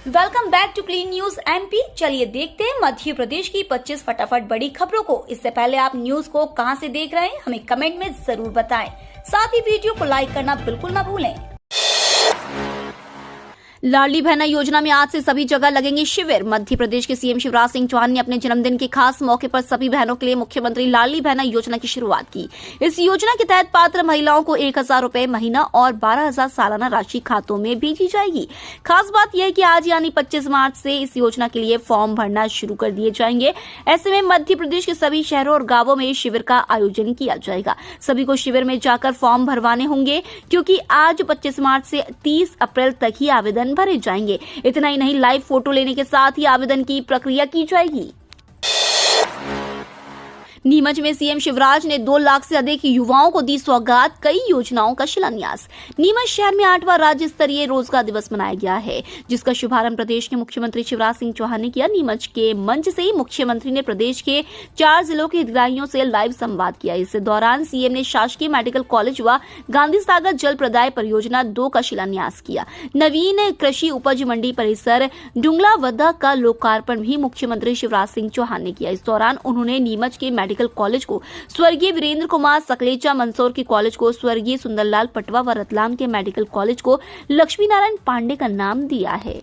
Welcome back to clean news MP. चलिए देखते हैं मध्य प्रदेश की 25 फटाफट बड़ी खबरों को। इससे पहले आप न्यूज को कहां से देख रहे हैं हमें कमेंट में जरूर बताएं। साथ ही वीडियो को लाइक करना बिल्कुल ना भूलें। लाडली बहना योजना में आज से सभी जगह लगेंगे शिविर। मध्य प्रदेश के सीएम शिवराज सिंह चौहान ने अपने जन्मदिन के खास मौके पर सभी बहनों के लिए मुख्यमंत्री लाडली बहना योजना की शुरुआत की। इस योजना के तहत पात्र महिलाओं को 1,000 रुपए महीना और 12,000 सालाना राशि खातों में भेजी जाएगी। खास बात यह है कि आज यानी 25 मार्च से इस योजना के लिए फॉर्म भरना शुरू कर दिए जाएंगे। ऐसे में मध्य प्रदेश के सभी शहरों और गांवों में शिविर का आयोजन किया जाएगा। सभी को शिविर में जाकर फॉर्म भरवाने होंगे, क्योंकि आज 25 मार्च से 30 अप्रैल तक ही आवेदन भरे जाएंगे। इतना ही नहीं, लाइव फोटो लेने के साथ ही आवेदन की प्रक्रिया की जाएगी। नीमच में सीएम शिवराज ने 2 लाख से अधिक युवाओं को दी सौगात, कई योजनाओं का शिलान्यास। नीमच शहर में 8वां राज्य स्तरीय रोजगार दिवस मनाया गया है, जिसका शुभारंभ प्रदेश के मुख्यमंत्री शिवराज सिंह चौहान ने किया। नीमच के मंच से ही मुख्यमंत्री ने प्रदेश के 4 जिलों के हितग्राहियों से लाइव संवाद किया। इस दौरान सीएम ने शासकीय मेडिकल कॉलेज व गांधी सागर जल प्रदाय परियोजना 2 का शिलान्यास किया। नवीन कृषि उपज मंडी परिसर डुंगलावदा का लोकार्पण भी मुख्यमंत्री शिवराज सिंह चौहान ने किया। इस दौरान उन्होंने नीमच के मेडिकल कॉलेज को स्वर्गीय वीरेंद्र कुमार सकलेचा, मंदसौर के कॉलेज को स्वर्गीय सुंदरलाल पटवा व रतलाम के मेडिकल कॉलेज को लक्ष्मी नारायण पांडे का नाम दिया है।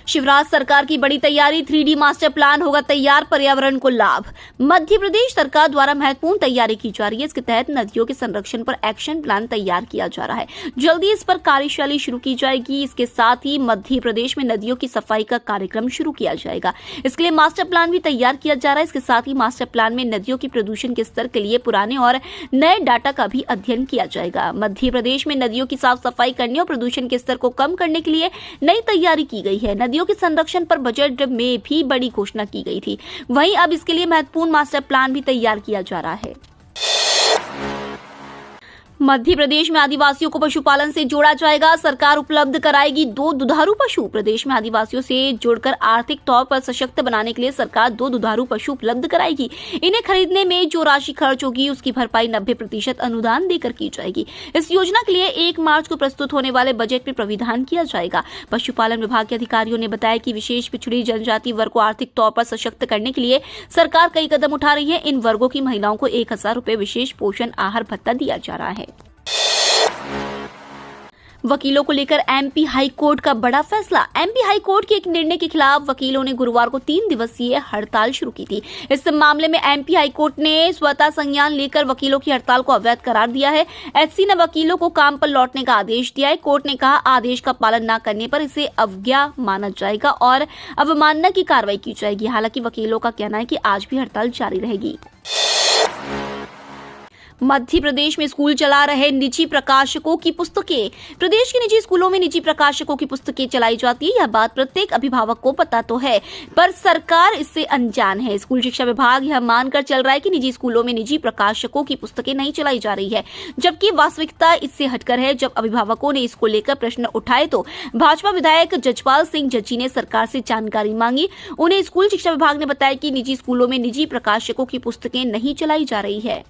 शिवराज सरकार की बड़ी तैयारी, 3D मास्टर प्लान होगा तैयार, पर्यावरण को लाभ। मध्य प्रदेश सरकार द्वारा महत्वपूर्ण तैयारी की जा रही है। इसके तहत नदियों के संरक्षण पर एक्शन प्लान तैयार किया जा रहा है। जल्दी इस पर कार्यशाला शुरू की जाएगी। इसके साथ ही मध्य प्रदेश में नदियों की सफाई का कार्यक्रम शुरू किया जाएगा। इसके लिए मास्टर प्लान भी तैयार किया जा रहा है। इसके साथ ही मास्टर प्लान में नदियों की प्रदूषण के स्तर के लिए पुराने और नए डाटा का भी अध्ययन किया जाएगा। मध्य प्रदेश में नदियों की साफ सफाई करने और प्रदूषण के स्तर को कम करने के लिए नई तैयारी की गई है। नदियों के संरक्षण पर बजट में भी बड़ी घोषणा की गई थी। वहीं अब इसके लिए महत्वपूर्ण मास्टर प्लान भी तैयार किया जा रहा है। मध्य प्रदेश में आदिवासियों को पशुपालन से जोड़ा जाएगा। सरकार उपलब्ध कराएगी 2 दुधारू पशु। प्रदेश में आदिवासियों से जोड़कर आर्थिक तौर पर सशक्त बनाने के लिए सरकार 2 दुधारू पशु उपलब्ध कराएगी। इन्हें खरीदने में जो राशि खर्च होगी उसकी भरपाई 90% अनुदान देकर की जाएगी। इस योजना के लिए 1 मार्च को प्रस्तुत होने वाले बजट में प्राविधान किया जाएगा। पशुपालन विभाग के अधिकारियों ने बताया कि विशेष पिछड़ी जनजाति वर्ग को आर्थिक तौर पर सशक्त करने के लिए सरकार कई कदम उठा रही है। इन वर्गों की महिलाओं को 1,000 रुपए विशेष पोषण आहार भत्ता दिया जा रहा है। वकीलों को लेकर एमपी हाई कोर्ट का बड़ा फैसला। एमपी हाई कोर्ट के एक निर्णय के खिलाफ वकीलों ने गुरुवार को 3 दिवसीय हड़ताल शुरू की थी। इस मामले में एमपी हाई कोर्ट ने स्वतः संज्ञान लेकर वकीलों की हड़ताल को अवैध करार दिया है। एससी ने वकीलों को काम पर लौटने का आदेश दिया है। कोर्ट ने कहा, आदेश का पालन न करने पर इसे अवज्ञा माना जाएगा और अवमानना की कार्रवाई की जाएगी। हालांकि वकीलों का कहना है कि आज भी हड़ताल जारी रहेगी। मध्य प्रदेश में स्कूल चला रहे निजी प्रकाशकों की पुस्तकें। प्रदेश के निजी स्कूलों में निजी प्रकाशकों की पुस्तकें चलाई जाती है। यह बात प्रत्येक अभिभावक को पता तो है, पर सरकार इससे अनजान है। स्कूल शिक्षा विभाग यह मानकर चल रहा है कि निजी स्कूलों में निजी प्रकाशकों की पुस्तकें नहीं चलाई जा रही है, जबकि वास्तविकता इससे हटकर है। जब अभिभावकों ने इसको लेकर प्रश्न उठाए तो भाजपा विधायक जजपाल सिंह जज्जी ने सरकार से जानकारी मांगी। उन्हें स्कूल शिक्षा विभाग ने बताया कि निजी स्कूलों में निजी प्रकाशकों की पुस्तकें नहीं चलाई जा रही है।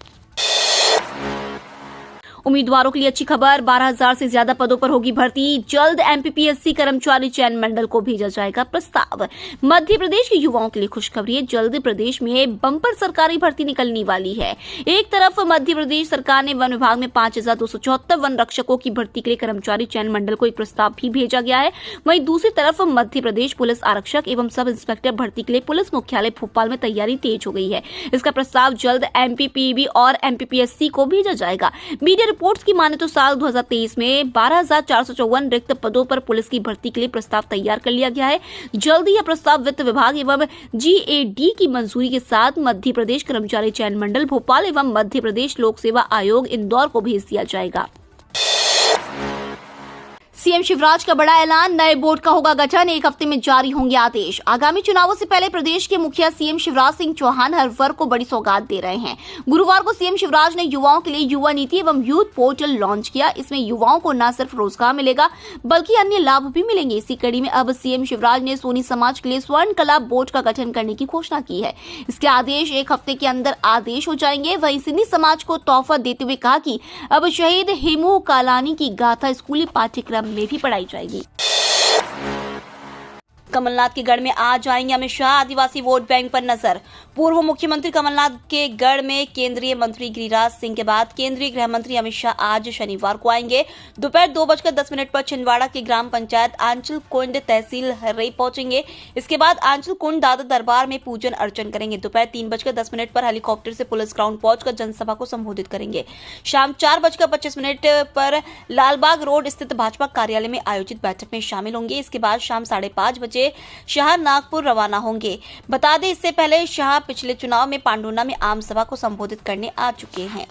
उम्मीदवारों के लिए अच्छी खबर, 12,000 से ज्यादा पदों पर होगी भर्ती। जल्द एमपीपीएससी कर्मचारी चयन मंडल को भेजा जाएगा प्रस्ताव। मध्य प्रदेश के युवाओं के लिए खुशखबरी है। जल्द प्रदेश में बम्पर सरकारी भर्ती निकलने वाली है। एक तरफ मध्य प्रदेश सरकार ने वन विभाग में 5,274 वन रक्षकों की भर्ती के लिए कर्मचारी चयन मंडल को एक प्रस्ताव भी भेजा गया है। वहीं दूसरी तरफ मध्य प्रदेश पुलिस आरक्षक एवं सब इंस्पेक्टर भर्ती के लिए पुलिस मुख्यालय भोपाल में तैयारी तेज हो गई है। इसका प्रस्ताव जल्द एमपीपीबी और एमपीपीएससी को भेजा जाएगा। मीडिया रिपोर्ट्स की माने तो साल 2023 में 12,454 रिक्त पदों पर पुलिस की भर्ती के लिए प्रस्ताव तैयार कर लिया गया है। जल्द ही यह प्रस्ताव वित्त विभाग एवं GAD की मंजूरी के साथ मध्य प्रदेश कर्मचारी चयन मंडल भोपाल एवं मध्य प्रदेश लोक सेवा आयोग इंदौर को भेज दिया जाएगा। सीएम शिवराज का बड़ा ऐलान, नए बोर्ड का होगा गठन, 1 हफ्ते में जारी होंगे आदेश। आगामी चुनावों से पहले प्रदेश के मुखिया सीएम शिवराज सिंह चौहान हर वर्ग को बड़ी सौगात दे रहे हैं। गुरुवार को सीएम शिवराज ने युवाओं के लिए युवा नीति एवं यूथ पोर्टल लॉन्च किया। इसमें युवाओं को न सिर्फ रोजगार मिलेगा बल्कि अन्य लाभ भी मिलेंगे। इसी कड़ी में अब सीएम शिवराज ने सोनी समाज के लिए स्वर्ण कला बोर्ड का गठन करने की घोषणा की है। इसके आदेश 1 हफ्ते के अंदर आदेश हो जाएंगे। वहीं सिंधी समाज को तोहफा देते हुए कहा कि अब शहीद हेमू कालानी की गाथा स्कूली पाठ्यक्रम में भी पढ़ाई जाएगी। कमलनाथ के गढ़ में आज आएंगे अमित शाह, आदिवासी वोट बैंक पर नजर। पूर्व मुख्यमंत्री कमलनाथ के गढ़ में केंद्रीय मंत्री गिरिराज सिंह के बाद केंद्रीय गृह मंत्री अमित शाह आज शनिवार को आएंगे। दोपहर 2:10 पर छिंदवाड़ा के ग्राम पंचायत आंचल कुंड तहसील हर्रई पहुंचेंगे। इसके बाद आंचल कुंड दादा दरबार में पूजन अर्चन करेंगे। दोपहर 3:10 पर हेलीकॉप्टर से पुलिस ग्राउंड पहुंचकर जनसभा को संबोधित करेंगे। शाम 4:25 पर लालबाग रोड स्थित भाजपा कार्यालय में आयोजित बैठक में शामिल होंगे। इसके बाद शाम 5:30 बजे शाह नागपुर रवाना होंगे। बता दें, इससे पहले शाह पिछले चुनाव में पांडुना में आम सभा को संबोधित करने आ चुके हैं।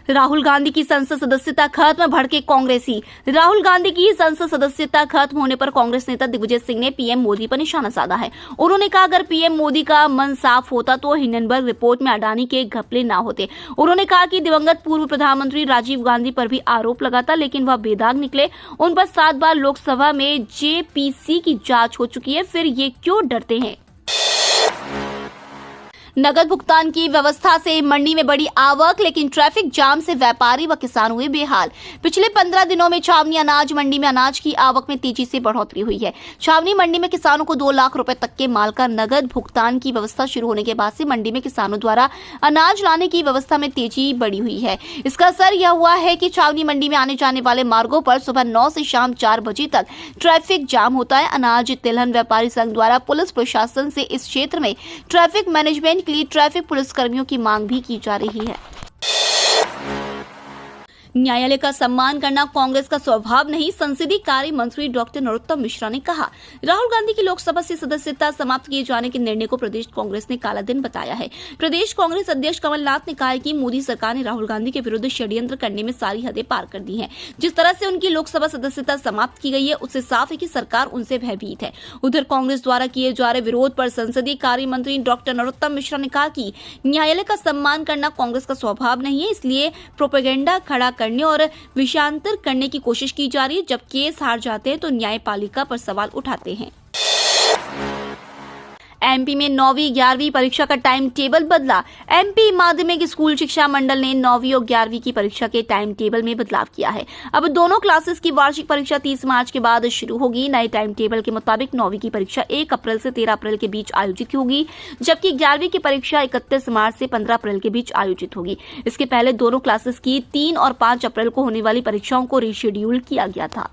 राहुल गांधी की संसद सदस्यता खत्म, भड़के कांग्रेसी। राहुल गांधी की संसद सदस्यता खत्म होने पर कांग्रेस नेता दिग्विजय सिंह ने पीएम मोदी पर निशाना साधा है। उन्होंने कहा, अगर पीएम मोदी का मन साफ होता तो हिंडनबर्ग रिपोर्ट में अडानी के घपले ना होते। उन्होंने कहा कि दिवंगत पूर्व प्रधानमंत्री राजीव गांधी पर भी आरोप लगा था, लेकिन वह बेदाग निकले। उन पर 7 बार लोकसभा में जेपीसी की जांच हो चुकी है, फिर ये क्यों डरते हैं। नगद भुगतान की व्यवस्था से मंडी में बड़ी आवक, लेकिन ट्रैफिक जाम से व्यापारी व किसान हुए बेहाल। पिछले 15 दिनों में छावनी अनाज मंडी में अनाज की आवक में तेजी से बढ़ोतरी हुई है। छावनी मंडी में किसानों को 2 लाख रुपए तक के माल का नगद भुगतान की व्यवस्था शुरू होने के बाद से मंडी में किसानों द्वारा अनाज लाने की व्यवस्था में तेजी बढ़ी हुई है। इसका असर यह हुआ है कि छावनी मंडी में आने जाने वाले मार्गों पर सुबह 9 से शाम 4 बजे तक ट्रैफिक जाम होता है। अनाज तिलहन व्यापारी संघ द्वारा पुलिस प्रशासन से इस क्षेत्र में ट्रैफिक मैनेजमेंट के लिए ट्रैफिक पुलिसकर्मियों की मांग भी की जा रही है। न्यायालय का सम्मान करना कांग्रेस का स्वभाव नहीं, संसदीय कार्य मंत्री डॉक्टर नरोत्तम मिश्रा ने कहा। राहुल गांधी की लोकसभा से सदस्यता समाप्त किए जाने के निर्णय को प्रदेश कांग्रेस ने काला दिन बताया है। प्रदेश कांग्रेस अध्यक्ष कमलनाथ ने कहा है कि मोदी सरकार ने राहुल गांधी के विरुद्ध षड्यंत्र करने में सारी हदें पार कर दी हैं। जिस तरह से उनकी लोकसभा सदस्यता समाप्त की गई है, उससे साफ है कि सरकार उनसे भयभीत है। उधर कांग्रेस द्वारा किए जा रहे विरोध पर संसदीय कार्य मंत्री डॉक्टर नरोत्तम मिश्रा ने कहा कि न्यायालय का सम्मान करना कांग्रेस का स्वभाव नहीं है, इसलिए प्रोपेगेंडा खड़ा करने और विषयांतर करने की कोशिश की जा रही है। जब केस हार जाते हैं तो न्यायपालिका पर सवाल उठाते हैं। एमपी में 9वीं 11वीं परीक्षा का टाइम टेबल बदला। एमपी माध्यमिक स्कूल शिक्षा मंडल ने 9वीं और 11वीं की परीक्षा के टाइम टेबल में बदलाव किया है। अब दोनों क्लासेस की वार्षिक परीक्षा 30 मार्च के बाद शुरू होगी। नए टाइम टेबल के मुताबिक 9वीं की परीक्षा 1 अप्रैल से 13 अप्रैल के बीच आयोजित होगी, जबकि 11वीं की परीक्षा 31 मार्च से 15 अप्रैल के बीच आयोजित होगी। इसके पहले दोनों क्लासेस की 3 और 5 अप्रैल को होने वाली परीक्षाओं को रीशेड्यूल किया गया था।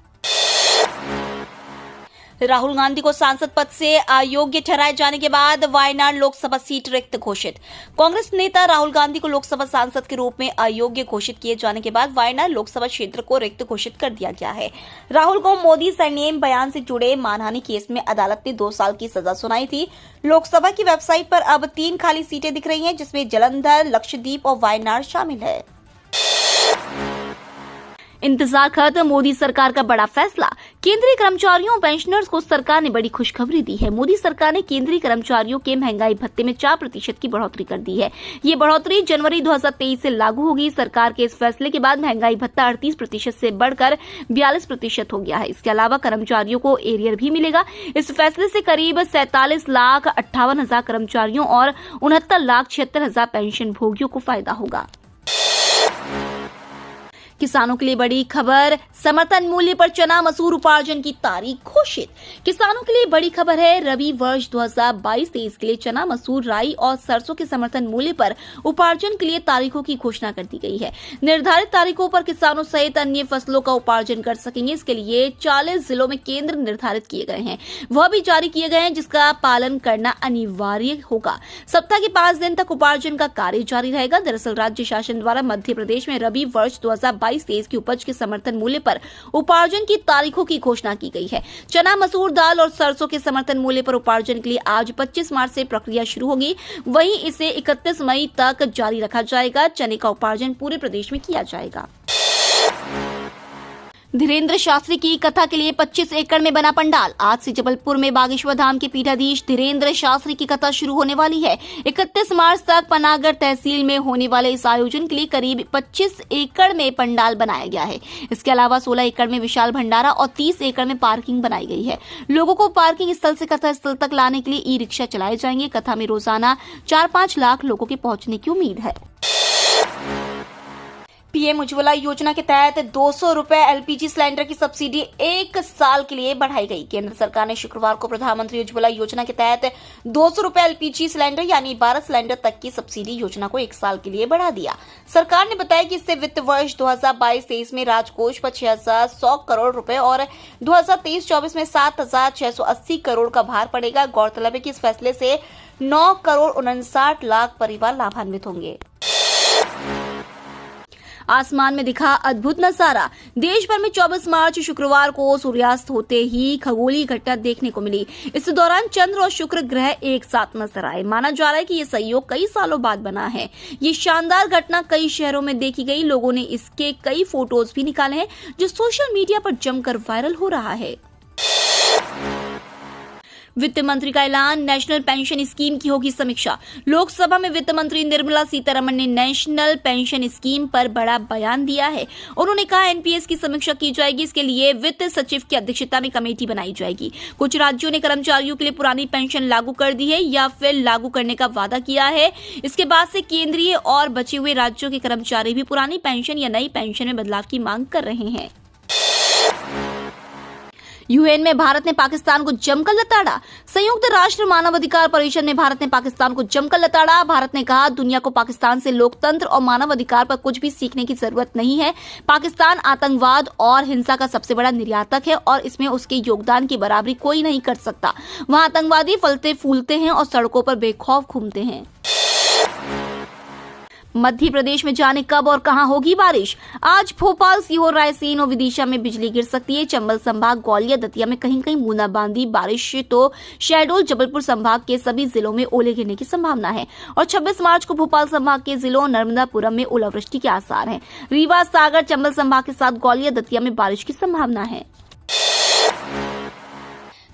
राहुल गांधी को सांसद पद से अयोग्य ठहराए जाने के बाद वायनाड लोकसभा सीट रिक्त घोषित। कांग्रेस नेता राहुल गांधी को लोकसभा सांसद के रूप में अयोग्य घोषित किए जाने के बाद वायनाड लोकसभा क्षेत्र को रिक्त घोषित कर दिया गया है। राहुल को मोदी सरनेम बयान से जुड़े मानहानि केस में अदालत ने 2 साल की सजा सुनाई थी। लोकसभा की वेबसाइट पर अब 3 खाली सीटें दिख रही हैं, जिसमें जालंधर, लक्षद्वीप और वायनाड शामिल है। इंतजार खत्म, मोदी सरकार का बड़ा फैसला। केंद्रीय कर्मचारियों और पेंशनर्स को सरकार ने बड़ी खुशखबरी दी है। मोदी सरकार ने केंद्रीय कर्मचारियों के महंगाई भत्ते में 4% की बढ़ोतरी कर दी है। ये बढ़ोतरी जनवरी 2023 से लागू होगी। सरकार के इस फैसले के बाद महंगाई भत्ता 38% से बढ़कर 42% हो गया है। इसके अलावा कर्मचारियों को एरियर भी मिलेगा। इस फैसले से करीब 47,58,000 कर्मचारियों और 69,76,000 पेंशन भोगियों को फायदा होगा। किसानों के लिए बड़ी खबर, समर्थन मूल्य पर चना मसूर उपार्जन की तारीख घोषित। किसानों के लिए बड़ी खबर है, रबी वर्ष 2022-23 के लिए चना मसूर, राई और सरसों के समर्थन मूल्य पर उपार्जन के लिए तारीखों की घोषणा कर दी गई है। निर्धारित तारीखों पर किसानों सहित अन्य फसलों का उपार्जन कर सकेंगे। इसके लिए 40 जिलों में केंद्र निर्धारित किए गए हैं, वह भी जारी किए गए हैं, जिसका पालन करना अनिवार्य होगा। सप्ताह के 5 दिन तक उपार्जन का कार्य जारी रहेगा। दरअसल राज्य शासन द्वारा मध्य प्रदेश में रबी वर्ष 2022-23 की उपज के समर्थन मूल्य पर उपार्जन की तारीखों की घोषणा की गई है। चना, मसूर दाल और सरसों के समर्थन मूल्य पर उपार्जन के लिए आज 25 मार्च से प्रक्रिया शुरू होगी। वहीं इसे 31 मई तक जारी रखा जाएगा। चने का उपार्जन पूरे प्रदेश में किया जाएगा। धीरेन्द्र शास्त्री की कथा के लिए 25 एकड़ में बना पंडाल। आज से जबलपुर में बागेश्वर धाम के पीठाधीश धीरेन्द्र शास्त्री की कथा शुरू होने वाली है। 31 मार्च तक पनागढ़ तहसील में होने वाले इस आयोजन के लिए करीब 25 एकड़ में पंडाल बनाया गया है। इसके अलावा 16 एकड़ में विशाल भंडारा और 30 एकड़ में पार्किंग बनाई गई है। लोगों को पार्किंग स्थल से कथा स्थल तक लाने के लिए ई रिक्शा चलाए जाएंगे। कथा में रोजाना 4-5 लाख लोगों के पहुंचने की उम्मीद है। पीएम उज्ज्वला योजना के तहत 200 रुपए एलपीजी सिलेंडर की सब्सिडी 1 साल के लिए बढ़ाई गई। केंद्र सरकार ने शुक्रवार को प्रधानमंत्री उज्ज्वला योजना के तहत 200 रुपए एलपीजी सिलेंडर यानी 12 सिलेंडर तक की सब्सिडी योजना को 1 साल के लिए बढ़ा दिया। सरकार ने बताया कि इससे वित्त वर्ष 2022-23 में राजकोष पर 6,100 करोड़ रुपए और 2023-24 में 7,680 करोड़ का भार पड़ेगा। गौरतलब है कि इस फैसले से 9 करोड़ 59 लाख परिवार लाभान्वित होंगे। आसमान में दिखा अद्भुत नजारा। देश भर में 24 मार्च शुक्रवार को सूर्यास्त होते ही खगोलीय घटना देखने को मिली। इस दौरान चंद्र और शुक्र ग्रह एक साथ नजर आए। माना जा रहा है कि ये संयोग कई सालों बाद बना है। ये शानदार घटना कई शहरों में देखी गई। लोगों ने इसके कई फोटोज भी निकाले हैं जो सोशल मीडिया पर जमकर वायरल हो रहा है। वित्त मंत्री का ऐलान, नेशनल पेंशन स्कीम की होगी समीक्षा। लोकसभा में वित्त मंत्री निर्मला सीतारमण ने नेशनल पेंशन स्कीम पर बड़ा बयान दिया है। उन्होंने कहा एनपीएस की समीक्षा की जाएगी। इसके लिए वित्त सचिव की अध्यक्षता में कमेटी बनाई जाएगी। कुछ राज्यों ने कर्मचारियों के लिए पुरानी पेंशन लागू कर दी है या फिर लागू करने का वादा किया है। इसके बाद से केंद्रीय और बचे हुए राज्यों के कर्मचारी भी पुरानी पेंशन या नई पेंशन में बदलाव की मांग कर रहे हैं। यूएन में भारत ने पाकिस्तान को जमकर लताड़ा। संयुक्त राष्ट्र मानवाधिकार परिषद में भारत ने पाकिस्तान को जमकर लताड़ा। भारत ने कहा दुनिया को पाकिस्तान से लोकतंत्र और मानवाधिकार पर कुछ भी सीखने की जरूरत नहीं है। पाकिस्तान आतंकवाद और हिंसा का सबसे बड़ा निर्यातक है और इसमें उसके योगदान की बराबरी कोई नहीं कर सकता। वहां आतंकवादी फलते फूलते हैं और सड़कों पर बेखौफ घूमते हैं। मध्य प्रदेश में जाने कब और कहां होगी बारिश। आज भोपाल, सीहोर, रायसेन और विदिशा में बिजली गिर सकती है। चंबल संभाग, ग्वालियर, दतिया में कहीं कहीं बूंदाबांदी बारिश तो शहडोल, जबलपुर संभाग के सभी जिलों में ओले गिरने की संभावना है। और 26 मार्च को भोपाल संभाग के जिलों नर्मदापुरम में ओलावृष्टि के आसार हैं। रीवा, सागर, चंबल संभाग के साथ ग्वालियर, दतिया में बारिश की संभावना है।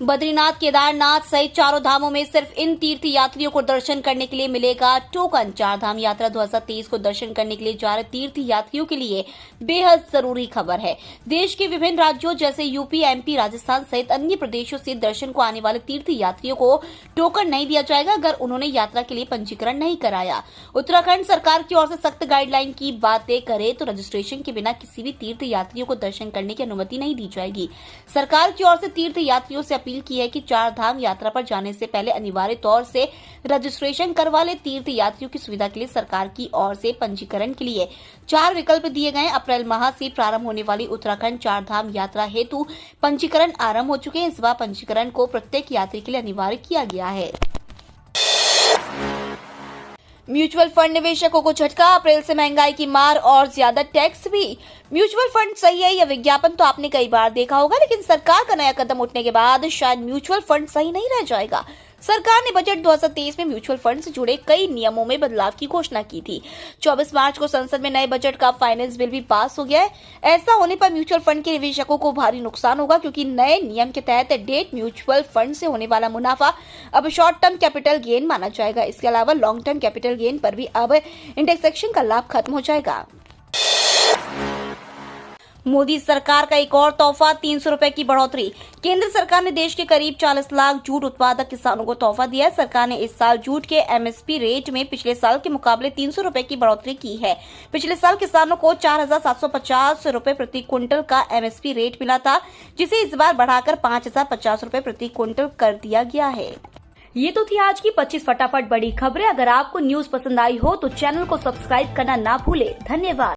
बद्रीनाथ, केदारनाथ सहित चारों धामों में सिर्फ इन तीर्थ यात्रियों को दर्शन करने के लिए मिलेगा टोकन। चार धाम यात्रा 2023 को दर्शन करने के लिए जा रहे तीर्थ यात्रियों के लिए बेहद जरूरी खबर है। देश के विभिन्न राज्यों जैसे यूपी, एमपी, राजस्थान सहित अन्य प्रदेशों से दर्शन को आने वाले तीर्थ यात्रियों को टोकन नहीं दिया जाएगा अगर उन्होंने यात्रा के लिए पंजीकरण नहीं कराया। उत्तराखंड सरकार की ओर से सख्त गाइडलाइन की बातें करे तो रजिस्ट्रेशन के बिना किसी भी तीर्थ यात्रियों को दर्शन करने की अनुमति नहीं दी जाएगी। सरकार की ओर से तीर्थ यात्रियों से अपील की है कि चार धाम यात्रा पर जाने से पहले अनिवार्य तौर से रजिस्ट्रेशन करवा ले। तीर्थ यात्रियों की सुविधा के लिए सरकार की ओर से पंजीकरण के लिए 4 विकल्प दिए गए। अप्रैल माह से प्रारंभ होने वाली उत्तराखंड चार धाम यात्रा हेतु पंजीकरण आरंभ हो चुके हैं। इस बार पंजीकरण को प्रत्येक यात्री के लिए अनिवार्य किया गया है। म्यूचुअल फंड निवेशकों को झटका, अप्रैल से महंगाई की मार और ज्यादा टैक्स भी। म्यूचुअल फंड सही है यह विज्ञापन तो आपने कई बार देखा होगा, लेकिन सरकार का नया कदम उठने के बाद शायद म्यूचुअल फंड सही नहीं रह जाएगा। सरकार ने बजट 2023 में म्यूचुअल फंड से जुड़े कई नियमों में बदलाव की घोषणा की थी। 24 मार्च को संसद में नए बजट का फाइनेंस बिल भी पास हो गया है। ऐसा होने पर म्यूचुअल फंड के निवेशकों को भारी नुकसान होगा क्योंकि नए नियम के तहत डेट म्यूचुअल फंड से होने वाला मुनाफा अब शॉर्ट टर्म कैपिटल गेन माना जाएगा। इसके अलावा लॉन्ग टर्म कैपिटल गेन पर भी अब इंडेक्सेशन का लाभ खत्म हो जाएगा। मोदी सरकार का एक और तोहफा, 300 रुपए की बढ़ोतरी। केंद्र सरकार ने देश के करीब 40 लाख जूट उत्पादक किसानों को तोहफा दिया है। सरकार ने इस साल जूट के एमएसपी रेट में पिछले साल के मुकाबले 300 रुपए की बढ़ोतरी की है। पिछले साल किसानों को 4,750 रुपए प्रति क्विंटल का एमएसपी रेट मिला था, जिसे इस बार बढ़ाकर 5,050 रुपए प्रति क्विंटल कर दिया गया है। ये तो थी आज की 25 फटाफट बड़ी खबरें। अगर आपको न्यूज पसंद आई हो तो चैनल को सब्सक्राइब करना ना भूले। धन्यवाद।